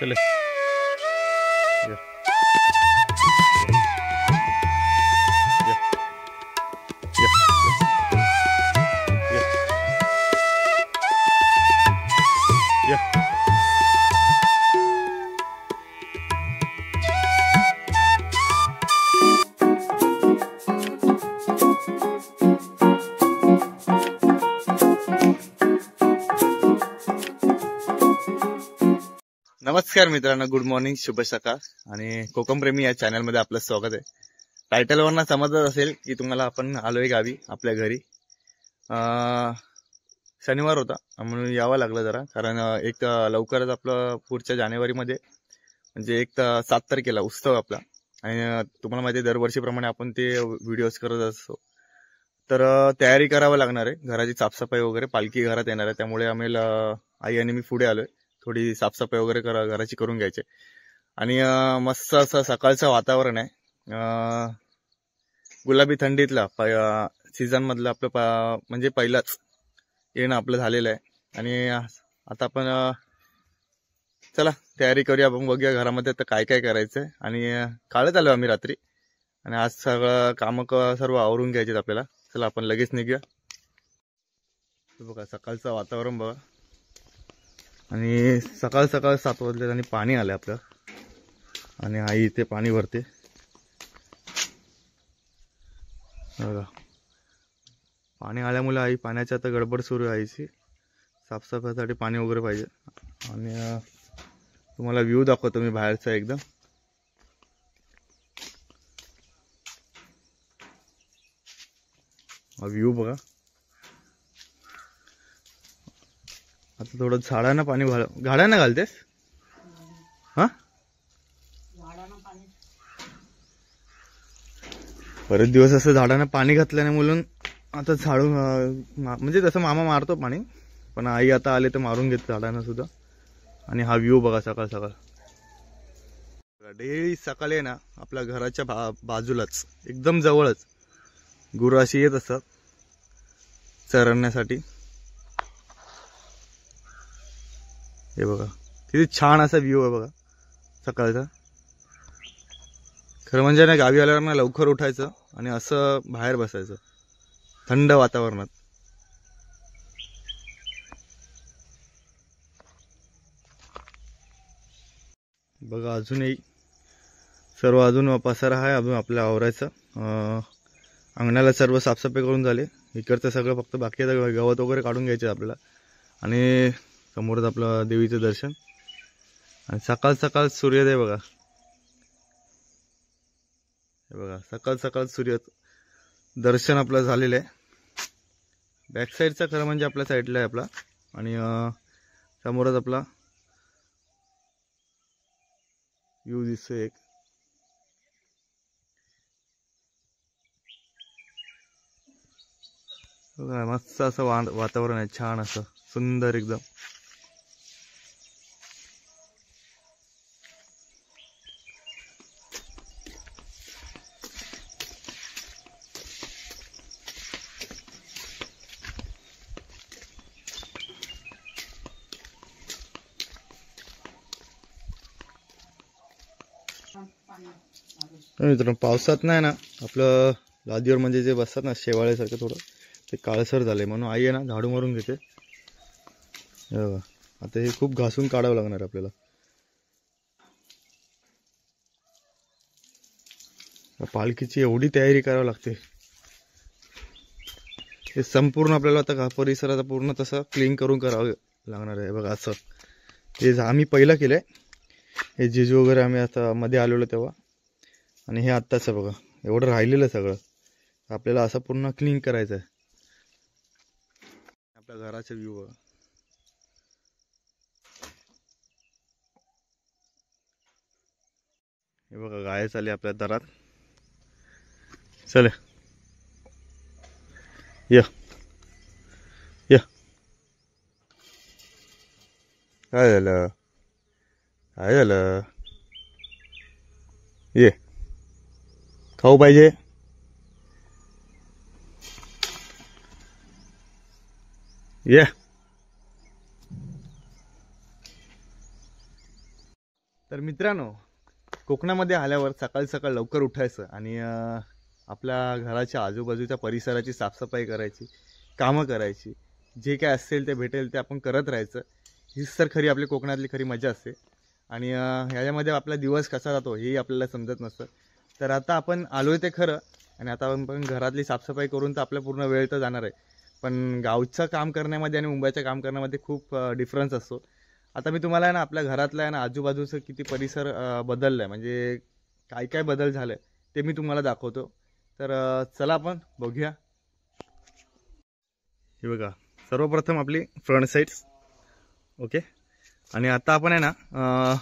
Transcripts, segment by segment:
चले या या या या या नमस्कार मित्रांनो, गुड मॉर्निंग, शुभ सकाळ आणि कोकम प्रेमी या चॅनल मध्ये आपलं स्वागत आहे। टायटल वरनं समजत असेल की तुम्हाला आपण आलोय गावी आपल्या घरी। शनिवार होता म्हणून यावं लागलं जरा, कारण एक लवकरच आपलं पुढच्या जानेवारीमध्ये म्हणजे 7 तारखेला उत्सव आपला, आणि तुम्हाला माहिती आहे दरवर्षीप्रमाणे आपण ते व्हिडिओज करत असतो। तर तयारी करावं लागणार आहे, घराची साफसफाई वगैरे, पालखी घरात येणार आहे, त्यामुळे आम्हाला आई आणि मी पुढे आलोय। थोडी साफसफाई वगैरे घराची करून घ्यायची आणि मस्त असं सकाळचं वातावरण आहे। गुलाबी थंडीतला सीझन मधलं आपलं म्हणजे पहिलाच येणं आपलं झालेलं आहे। आणि आता आपण चला तयारी करूया, आपण बघूया घरामध्ये तर काय काय करायचंय। आणि काढत आलो आम्ही रात्री, आणि आज सगळं काम सर्व आवरून घ्यायचे आपल्याला। चला आपण लगेच निघूया। बघा सकाळचं वातावरण बघा, आणि सकाळ सकाळ 7 वाजले आणि पाणी आलं आपलं, आणि आई इथे पाणी भरते बघा। पाणी आल्यामुळे आई पाण्याची आता गडबड सुरू आहे, आईची साफसफाईसाठी पाणी वगैरे पाहिजे। आणि तुम्हाला व्ह्यू दाखवतो मी बाहेरचा एकदम। व्ह्यू बघा, आता थोडं झाडांना पाणी झाडांना घालतेस हा? बरेच दिवस असं झाडांना पाणी घातल्याने म्हणून आता झाडू म्हणजे तसं मामा मारतो पाणी, पण आई आता आले तर मारून घेत झाडांना सुद्धा। आणि हा व्ह्यू बघा सकाळ सकाळ, डेली सकाळी आहे ना आपल्या घराच्या बाजूलाच एकदम जवळच गुरु अशी येत असतात चरण्यासाठी। हे बघा किती छान असा व्ह्यू आहे बघा सकाळचा। खरं म्हणजे ना गावी आल्यावर ना लवकर उठायचं आणि असं बाहेर बसायचं थंड वातावरणात। बघा अजूनही सर्व अजून पसारा आहे, अजून आपल्या आवरायचं। अंगणाला सर्व साफसफाई करून झाले, इकडचं सगळं फक्त बाकी आहे, गवत वगैरे काढून घ्यायचे आपल्याला। आणि समोरच आपलं देवीचं दर्शन, आणि सकाळ सकाळ सूर्योदय बघा। हे बघा सकाळ सकाळ सूर्य दर्शन आपलं झालेलं आहे। बॅक साईडचा खरं म्हणजे आपल्या साईडला आहे आपला, आणि समोरच आपला व्ह्यू दिसतोय एक। बघा मस्त असं वातावरण आहे, छान असं सुंदर एकदम। मित्रांनो पावसात नाही ना आपलं लादीवर म्हणजे जे बसतात ना शेवाळ्यासारखं थोडं ते काळसर झालंय, म्हणून आई आहे ना झाडू मारून घेते। आता हे खूप घासून काढावं लागणार आपल्याला। पालखीची एवढी तयारी करावी लागते, हे संपूर्ण आपल्याला आता परिसराचा पूर्ण तसं क्लीन करून करावं लागणार आहे बघा। असं हे आम्ही पहिलं केलंय, हे जिजू वगैरे आम्ही आता मध्ये आलेलो तेव्हा, आणि हे आत्ताच बघा एवढं राहिलेलं सगळं आपल्याला असं पूर्ण क्लीन करायचं आहे। आपल्या घराचा व्ह्यू बघा, हे बघा गाय चालली आपल्या दारात। चल या या, काय झालं काय झालं, ये खाऊ पाहिजे, ये तर मित्रांनो, कोकणामध्ये आल्यावर सकाळी सकाळ लवकर उठायचं आणि आपल्या घराच्या आजूबाजूच्या परिसराची साफसफाई करायची, कामं करायची, जे काय असेल ते भेटेल ते आपण करत राहायचं. हीच तर खरी आपली कोकणातली खरी मजा असते. आणि ह्याच्यामध्ये आपला दिवस कसा जातो हेही आपल्याला समजत नसतं. तर आता आपण आलोय ते खरं, आणि आता आपण घरातली साफसफाई करून तर आपला पूर्ण वेळ तर जाणार आहे, पण गावचं काम करण्यामध्ये आणि मुंबईचं काम करण्यामध्ये खूप डिफरन्स असतो. आता मी तुम्हाला आहे ना आपल्या घरातलं आहे ना आजूबाजूचं किती परिसर बदललं आहे, म्हणजे काय काय बदल झाले ते मी तुम्हाला दाखवतो. तर चला आपण बघूया. हे बघा, सर्वप्रथम आपली फ्रंट साईड. ओके. आणि आता आपण आहे ना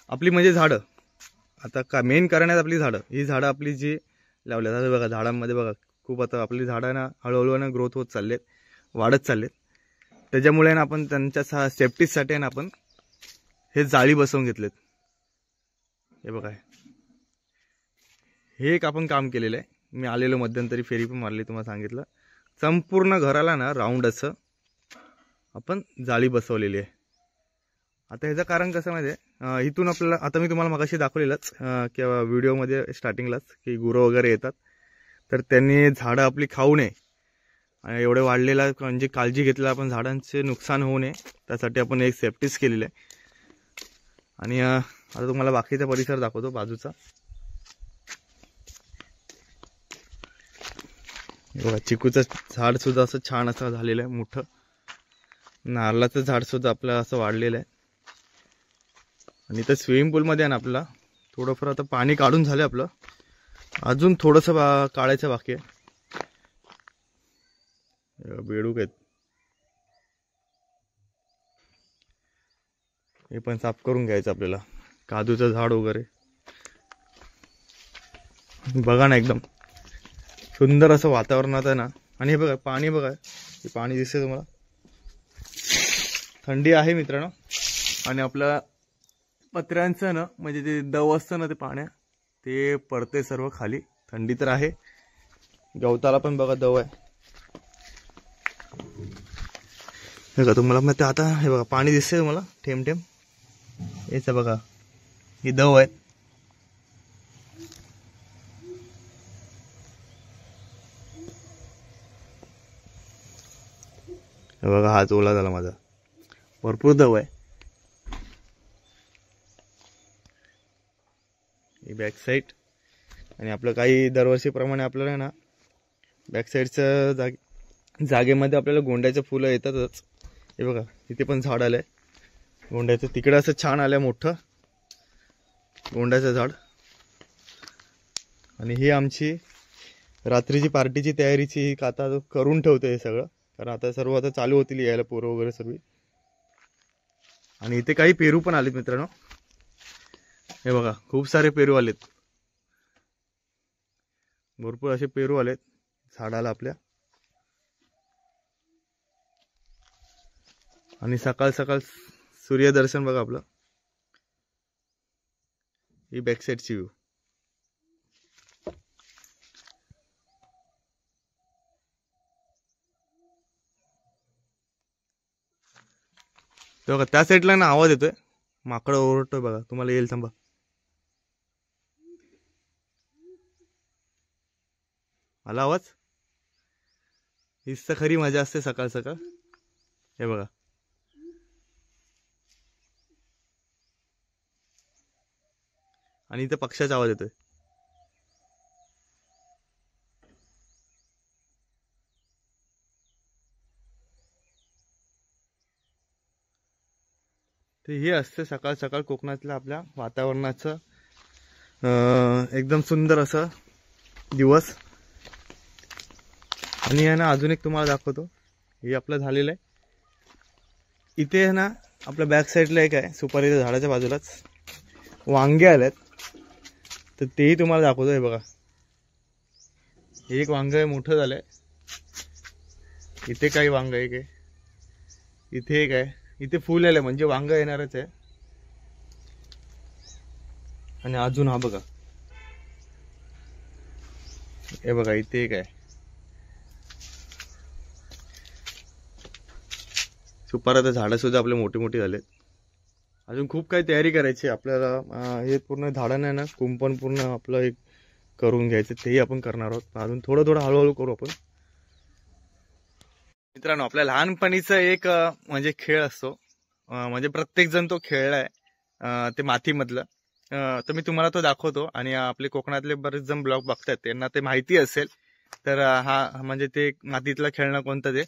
आपली म्हणजे झाडं, आता का मेन कारण आहे आपली झाडं. ही झाडं आपली जी लावल्यात, आता बघा झाडांमध्ये बघा खूप आता आपली झाडं ना हळूहळू ना ग्रोथ होत चाललेत, वाढत चाललेत. त्याच्यामुळे ना आपण त्यांच्या सेफ्टीसाठी ना आपण हे जाळी बसवून घेतलेत. हे बघा, हे एक आपण काम केलेलं आहे. मी आलेलो मध्यंतरी फेरी पण मारली, तुम्हाला सांगितलं. संपूर्ण घराला ना राऊंड असं आपण जाळी बसवलेली आहे. आता ह्याचं कारण कसं माहिती आहे, इथून आपल्याला आता मी तुम्हाला मगाशी दाखवलेलंच किंवा व्हिडिओमध्ये स्टार्टिंगलाच की गुरं वगैरे येतात, तर त्यांनी झाडं आपली खाऊ नये आणि एवढे वाढलेला म्हणजे काळजी घेतलेला आपण झाडांचे नुकसान होऊ नये त्यासाठी आपण एक सेफ्टीच केलेली आहे. आणि आता तुम्हाला बाकीचा परिसर दाखवतो बाजूचा. बघा, चिकूचं झाड सुद्धा असं छान असं झालेलं आहे मोठं. नारळाचं झाड सुद्धा आपलं असं वाढलेलं आहे. आणि इथं स्विमिंग पूलमध्ये आहे ना आपल्याला थोडंफार आता पाणी काढून झालं आपलं, अजून थोडंसं काढायचं बाकी आहे. बेडूक आहेत, हे पण साफ करून घ्यायचं आपल्याला. काजूचं झाड वगैरे बघा ना, एकदम सुंदर असं वातावरणात आहे ना. आणि हे बघा पाणी, बघा हे पाणी दिसते तुम्हाला, थंडी आहे मित्रांनो. आणि आपल्या पत्र्यांचं ना म्हणजे ते दव असतं ना ते पाण्या ते पडते सर्व खाली. थंडी तर आहे, गवताला पण बघा दव आहे. हे का तुम्हाला मग आता हे बघा पाणी दिसतंय तुम्हाला थेंब थेंब, हेच बघा ही दव आहे. हे बघा हात ओला झाला माझा, भरपूर दव आहे. ही बॅक साईड. आणि आपलं काही दरवर्षीप्रमाणे आपल्याला ना बॅक साईडच्या जागेमध्ये आपल्याला गोंड्याचं फुलं येतातच. हे बघा इथे पण झाड आलंय गोंड्याचं, तिकडे असं छान आलंय मोठं गोंड्याचं झाड. आणि ही आमची रात्रीची पार्टीची तयारीची आता करून ठेवतो हे सगळं, कारण आता सर्व आता चालू होतील यायला पोरं वगैरे सर्व. आणि इथे काही पेरू पण आलेत मित्रांनो, हे बघा खूप सारे पेरू आलेत, भरपूर असे पेरू आलेत झाडाला आपल्या. आणि सकाळ सकाळ सूर्यदर्शन बघा आपलं, ही बॅक साईडची व्ह्यू. बघा त्या साईडला ना आवाज येतोय, माकड ओरडतोय बघा, तुम्हाला येईल थांबा. आला आवाज. हीच तर खरी मजा असते सकाळ सकाळ. हे बघा आणि इथे पक्ष्याचा आवाज येतोय. तर हे असते सकाळ सकाळ कोकणातल्या आपल्या वातावरणाचं एकदम सुंदर असं दिवस. आणि आहे ना अजून एक तुम्हाला दाखवतो, हे आपलं झालेलं आहे. इथे आहे ना आपल्या बॅक साईडला एक आहे सुपारीच्या झाडाच्या बाजूलाच वांगे आलेत, तर तेही तुम्हाला दाखवतो. हे बघा एक वांग आहे मोठं झालंय, इथे काही वांग आहे काय, इथे एक आहे, इथे फुल आलंय म्हणजे वांग येणारच आहे. आणि अजून हा बघा, हे बघा इथे एक आहे. सुपाराचं झाडं सुद्धा आपले मोठी मोठी झालेत. अजून खूप काही तयारी करायची आपल्याला। हे पूर्ण झाडानं आहे ना कुंपण पूर्ण आपलं एक करून घ्यायचं, तेही आपण करणार आहोत। अजून थोडं थोडं हळूहळू करू आपण। मित्रांनो, आपल्या लहानपणीचा एक म्हणजे खेळ असतो, म्हणजे प्रत्येक जण तो खेळलाय, ते मातीमधलं। तर मी तुम्हाला तो दाखवतो आणि आपले कोकणातले बरेच जण ब्लॉग बघतात त्यांना ते माहिती असेल। तर हा म्हणजे ते मातीतलं खेळणं कोणतं ते,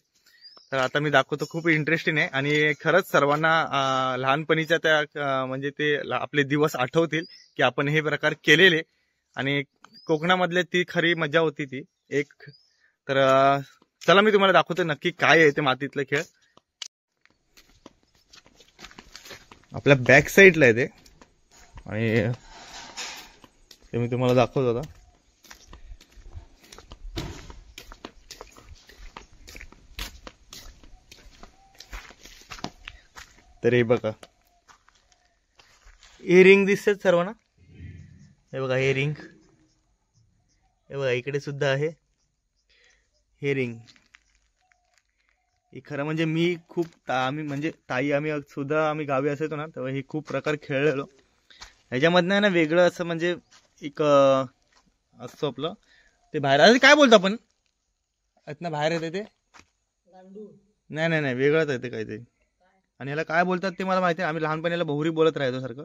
तर आता मी दाखवतो। खूप इंटरेस्टिंग आहे आणि खरंच सर्वांना लहानपणीच्या त्या म्हणजे ते आपले दिवस आठवतील की आपण हे प्रकार केलेले, आणि कोकणामधले ती खरी मजा होती ती एक। तर चला मी तुम्हाला दाखवतो नक्की काय आहे ते मातीतलं खेळ। आपल्या बॅक साईडला आहे ते, आणि ते मी तुम्हाला दाखवतो आता। तर हे बघा, हे रिंग दिसतात सर्वांना, हे बघा हे रिंग, हे बघा इकडे सुद्धा आहे हे रिंग। हे खरं म्हणजे मी खूप आम्ही म्हणजे ताई आम्ही सुद्धा आम्ही गावी असायचो ना, तेव्हा हे खूप प्रकार खेळलेलो। ह्याच्यामधनं ना वेगळं असं म्हणजे एक असतो आपलं ते बाहेर, अरे काय बोलतो आपण ना बाहेर येते ते, नाही नाही नाही वेगळंच आहे ते काहीतरी, आणि याला काय बोलतात ते मला माहिती आहे। आम्ही लहानपणी याला बहुरी बोलत राहायचो सारखं,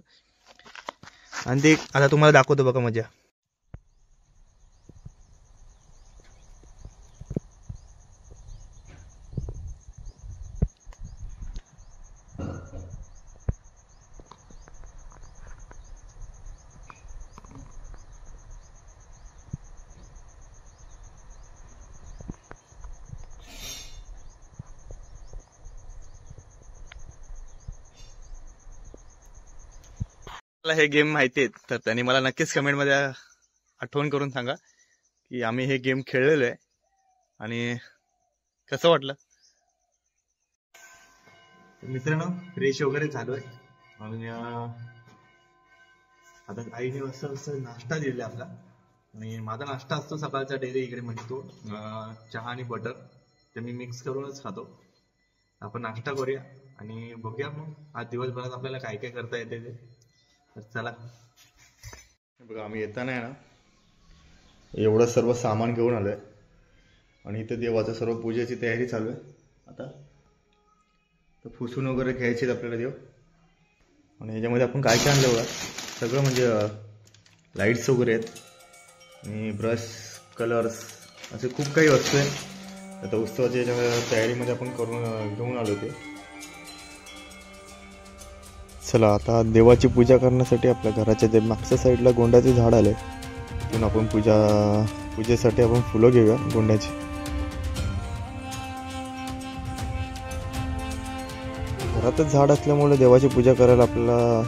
आणि ते आता तुम्हाला दाखवतो बघा मजा। हे गेम माहिती आहेत तर त्यांनी मला नक्कीच कमेंट मध्ये आठवण करून सांगा की आम्ही हे गेम खेळलेलो आहे आणि कसं वाटलं। मित्रांनो, फ्रेश वगैरे झालोय आणि आता आईने वाजता नाश्ता दिला आपला, आणि माझा नाश्ता असतो सकाळचा डेली इकडे म्हणतो चहा आणि बटर, ते मी मिक्स करूनच खातो। आपण नाश्ता करूया आणि बघूया मग आज दिवसभरात आपल्याला काय काय करता येते ते। तर चला बघा, आम्ही येताना आहे ना एवढं सर्व सामान घेऊन आलोय, आणि इथे देवाचं सर्व पूजेची तयारी चालू आहे आता। तर पुसून वगैरे घ्यायचे आपल्याला देव, आणि ह्याच्यामध्ये आपण काय काय आणलं बघा सगळं, म्हणजे लाईट्स वगैरे आहेत आणि ब्रश, कलर्स, असे खूप काही वस्तू आहेत। आता उत्सवाच्या तयारीमध्ये आपण करून घेऊन आलो ते। चला आता देवाची पूजा करण्यासाठी आपल्या घराच्या जे मागच्या साईडला गोंड्याचे झाड आले, तिथून आपण पूजेसाठी आपण फुलं घेऊया गोंड्याची। घरातच झाड असल्यामुळे देवाची पूजा करायला आपल्याला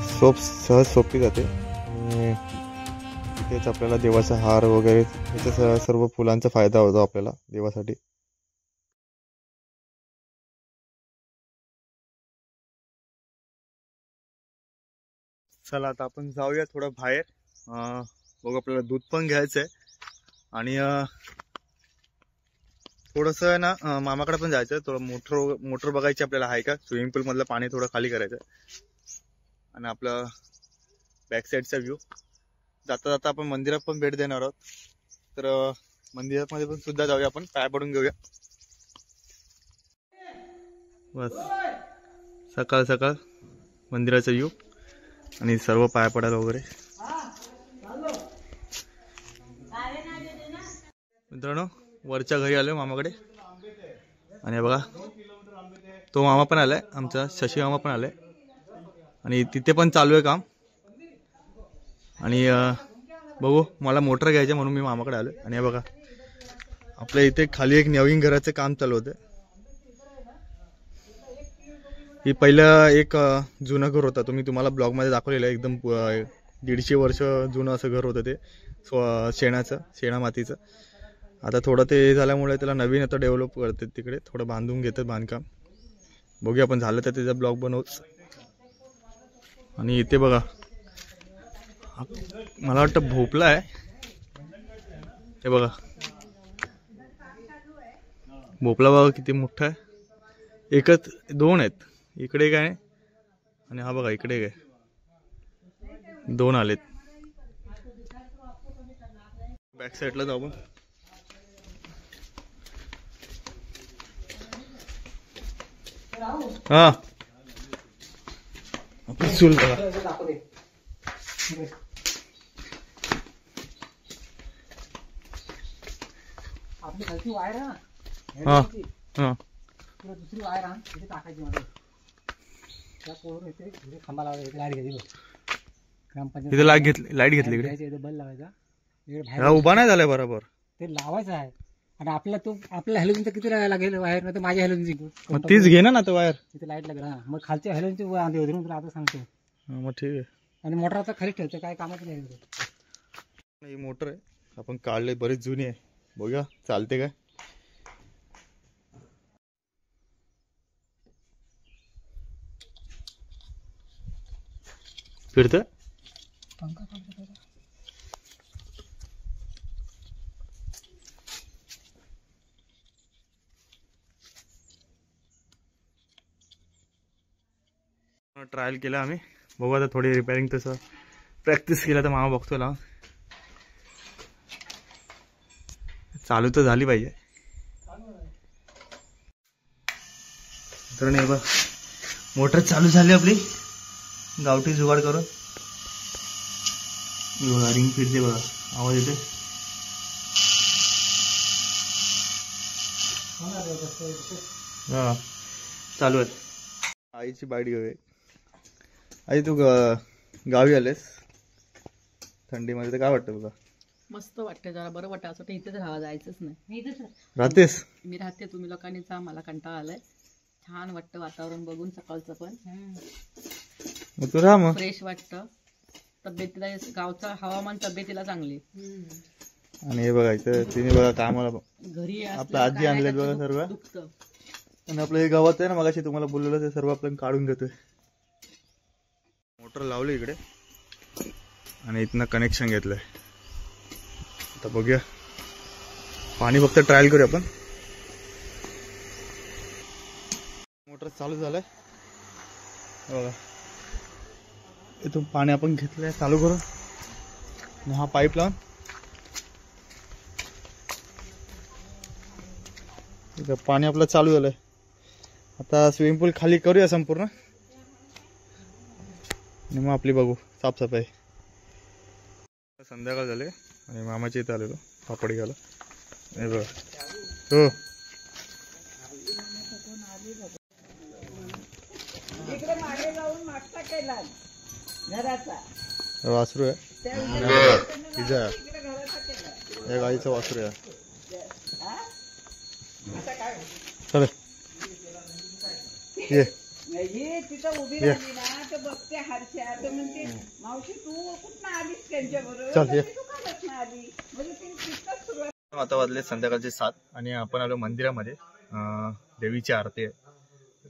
सहज सोपी जाते, आणि इथेच आपल्याला देवाचा हार वगैरे याचा सर्व फुलांचा फायदा होतो आपल्याला देवासाठी। चला आता आपण जाऊया थोडं बाहेर, बघू आपल्याला दूध पण घ्यायचंय, आणि थोडस ना मामाकडे पण जायचं, थोडं मोटर बघायची आपल्याला आहे का, स्विमिंग पूल मधलं पाणी थोडं खाली करायचं, आणि आपलं बॅक साईडचा व्ह्यू। जाता जाता आपण मंदिरात पण भेट देणार आहोत, तर मंदिरामध्ये पण सुद्धा जाऊया आपण, पाय पडून घेऊया। बस सकाळ सकाळ मंदिराचा व्ह्यू आणि सर्व पाय पडायला वगैरे। मित्रांनो, वरच्या घरी आलोय मामाकडे, आणि बघा तो मामा पण आलाय, आमचा शशी मामा पण आलाय, आणि तिथे पण चालू आहे काम। आणि बघू, मला मोटर घ्यायचं म्हणून मी मामाकडे आलोय। आणि हे बघा आपल्या इथे खाली एक नवीन घराचं काम चालू होतं। ही पहिलं एक जुनं घर होतं, तुम्ही तुम्हाला ब्लॉग मध्ये दाखवलेलं आहे, एकदम 150 वर्ष जुनं असं घर होतं ते, शेणा मातीचं। आता थोडं ते झाल्यामुळे त्याला नवीन आता डेव्हलप करतात, तिकडे थोडं बांधून घेतात बांधकाम। बघूया आपण झालं तर त्याचा ब्लॉग बनवूच। आणि इथे बघा मला वाटतं भोपळा आहे, हे बघा भोपळा बघा किती मोठा आहे, दोन आहेत इकडे काय, आणि हा बघा इकडे काय 2 आलेत. बॅक साईडला जाऊ आपण. हा आपली चूल बघा. आपली खालची वायर आहे ना, हा हा तुला दुसरी वायर आण तिथे टाकायची. मला त्या पोळून येते इथे खांबा लावायचा, लाईट घ्यायची बघ. ग्रामपंचायत इथे लाईट घेतली इकडे. इथे बल्ब लावायचा, इकडे बाहेर हा उभा नाही झालाय बरोबर. ते लावायचं आहे. आणि आपल्या हॅलोजनचं किती लागेल वायर? नाही तर माझ्या हॅलोजनची मग तीच घे ना आता वायर. तिथे लाईट लागेल. हा मग खालच्या हॅलोजनची वायर धरून तुला आता सांगतो. मग ठीक आहे. आणि मोटर आता खाली ठेवतो, काय कामात नाही. ही मोटर आहे आपण काढले, बरीच जुनी आहे. बघूया चालते काय. फिरत ट्रायल केला आम्ही. बघू आता थोडी रिपेअरिंग तसं प्रॅक्टिस केला तर मामा बघतो ना. चालू तर झाली पाहिजे. तर नाही बघ मोटर चालू झाली आपली गावठी जुगाड करून. बघा रिंग फिरते बघा, आवाज येते. हा चालू आहे. आईची बाईट घेऊया. आई तू गावी आलेस थंडीमध्ये, तर काय वाटतं तुला? मस्त वाटतं, जरा बरं वाटतं. असं इथेच राहा, जायचंच नाही. मी इथेच राहतेस? मी राहते. तुम्ही लोकांनी जा, मला कंटाळा आलाय. छान वाटतं वातावरण बघून सकाळचं पण. मग तू राहा मग. फ्रेश वाटतं. तब्येतीला गावचं हवामान तब्येतीला चांगले. आणि हे बघा इथं तिने बघा कामाला घरी आपलं आजी आणले बघा सर्व. दुखतं. आणि आपलं हे गावात आहे ना, मगाशी तुम्हाला बोललेलं ते सर्व आपण काढून घेतोय. मोटर लावली इकडे आणि इथनं कनेक्शन घेतलंय. आता बघूया पाणी फक्त ट्रायल करूया आपण. मोटर चालू झालंय बघा. इथून पाणी आपण घेतलंय चालू करून. आणि हा पाईप लावून इथं पाणी आपलं चालू झालंय. आता स्विमिंग पूल खाली करूया संपूर्ण आणि मग आपली बघू साफसफाई. संध्याकाळ झाले आणि मामाच्या इथं आलेलो पापड घ्यायला. हे बघा हो वासरू आहे. तिचा या गाईचं वासरू आहे. चल ये तिथं उभी राहिली ना तर बघते हर्षा तर म्हणते मावशी तू कुठं आलीस त्यांच्या बरोबर. चल ये. आली म्हणजे ती तिथंच सुरुवात. आता वाजले संध्याकाळचे 7 आणि आपण आलो मंदिरामध्ये. देवीची आरती आहे,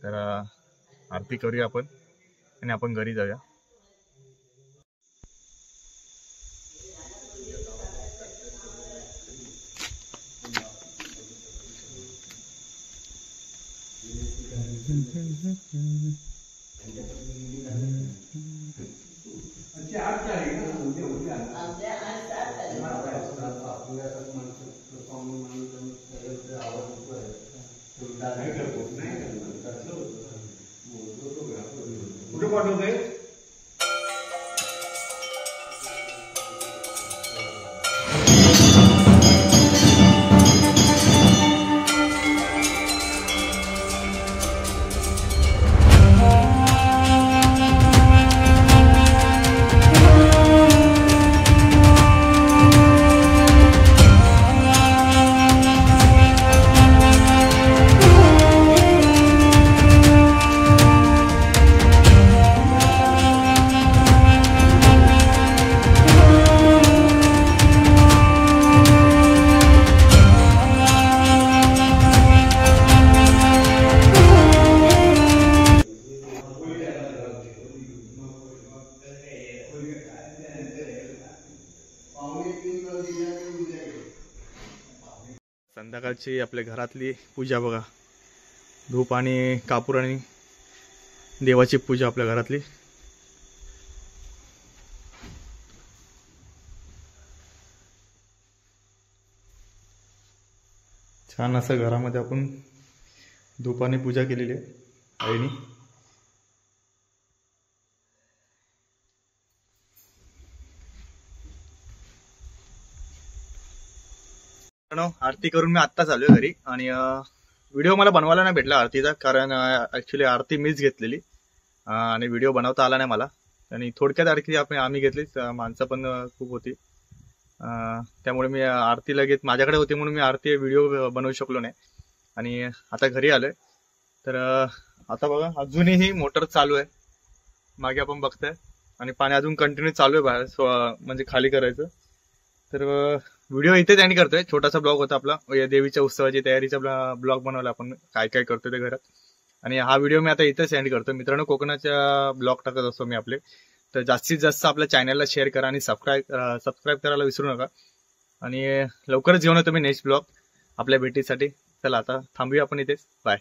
तर आरती करूया आपण आणि आपण घरी जाऊया. संध्याकाळची आपल्या घरातली पूजा बघा. धूप आणि कापूर आणि देवाची पूजा आपल्या घरातली. छान असं घरामध्ये आपण धुपाने पूजा केलेली आहे आईनी. आरती करून मी आत्ताच आलोय घरी आणि व्हिडिओ मला बनवायला नाही भेटला आरतीचा, कारण ऍक्च्युली आरती मीच घेतलेली आणि व्हिडिओ बनवता आला नाही मला. आणि थोडक्यात आरती आम्ही घेतली, माणसं पण खूप होती, त्यामुळे मी आरती लगेच माझ्याकडे होती म्हणून मी आरती व्हिडिओ बनवू शकलो नाही. आणि आता घरी आलोय तर आता बघा अजूनही मोटर चालू आहे मागे आपण बघताय आणि पाणी अजून कंटिन्यू चालू आहे बाहेर, म्हणजे खाली करायचं. तर व्हिडिओ इथेच एंड करतोय. छोटासा ब्लॉग होता आपला या देवीच्या उत्सवाची तयारीचा ब्लॉग बनवला आपण, काय काय करतोय ते घरात. आणि हा व्हिडिओ मी आता इथेच एंड करतो. मित्रांनो, कोकणाच्या ब्लॉग टाकत असतो मी आपले, तर जास्तीत जास्त आपल्या चॅनलला शेअर करा आणि सबस्क्राईब करायला विसरू नका. आणि लवकरच घेऊन येतो मी नेक्स्ट ब्लॉग आपल्या भेटीसाठी. चला आता थांबूया आपण इथेच. बाय.